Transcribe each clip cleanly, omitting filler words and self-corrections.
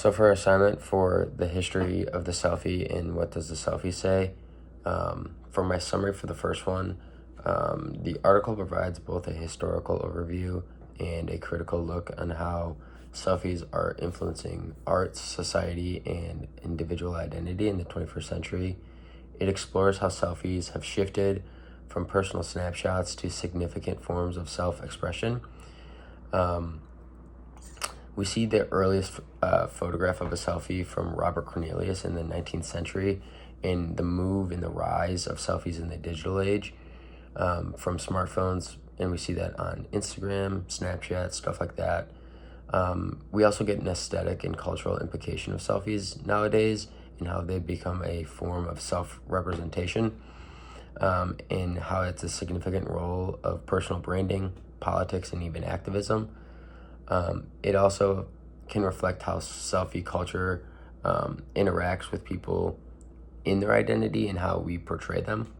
So for our assignment for the history of the selfie and what does the selfie say, for my summary for the first one, the article provides both a historical overview and a critical look on how selfies are influencing art, society, and individual identity in the 21st century. It explores how selfies have shifted from personal snapshots to significant forms of self-expression. We see the earliest photograph of a selfie from Robert Cornelius in the 19th century, and the move and the rise of selfies in the digital age from smartphones, and we see that on Instagram, Snapchat, stuff like that. We also get an aesthetic and cultural implication of selfies nowadays and how they become a form of self-representation, and how it's a significant role of personal branding, politics, and even activism. It also can reflect how selfie culture interacts with people in their identity and how we portray them.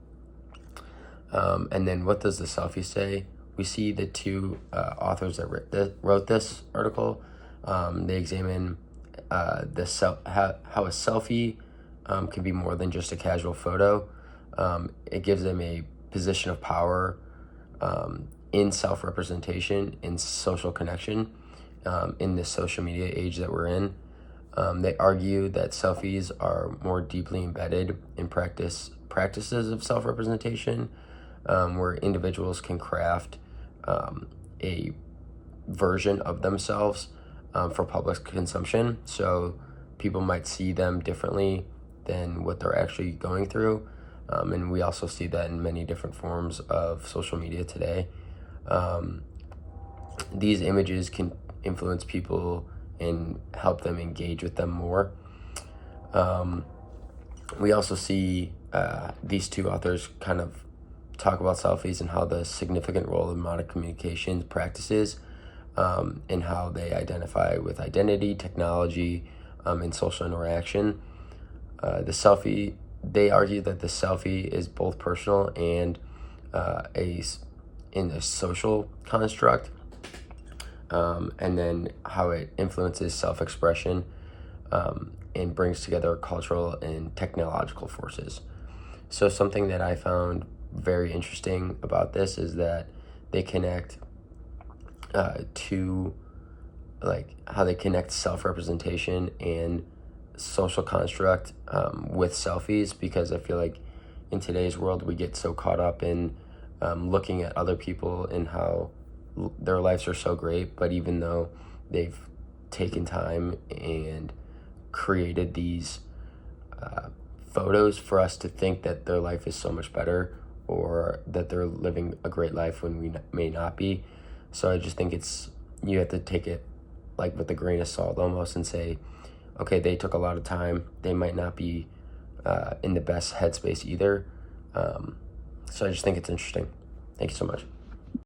And then what does the selfie say? We see the two authors that wrote this article. They examine how a selfie can be more than just a casual photo. It gives them a position of power in self-representation, in social connection, in this social media age that we're in. They argue that selfies are more deeply embedded in practices of self-representation, where individuals can craft a version of themselves for public consumption. So people might see them differently than what they're actually going through. And we also see that in many different forms of social media today. These images can influence people and help them engage with them more. We also see these two authors kind of talk about selfies and how the significant role of modern communications practices and how they identify with identity, technology, and social interaction. They argue that the selfie is both personal and in a social construct, and then how it influences self-expression and brings together cultural and technological forces. So something that I found very interesting about this is that they connect to how they connect self-representation and social construct with selfies, because I feel like in today's world we get so caught up in looking at other people and how their lives are so great, but even though they've taken time and created these photos for us to think that their life is so much better or that they're living a great life when we may not be. So I just think you have to take it with a grain of salt almost and say, okay, they took a lot of time. They might not be in the best headspace either. So I just think it's interesting. Thank you so much.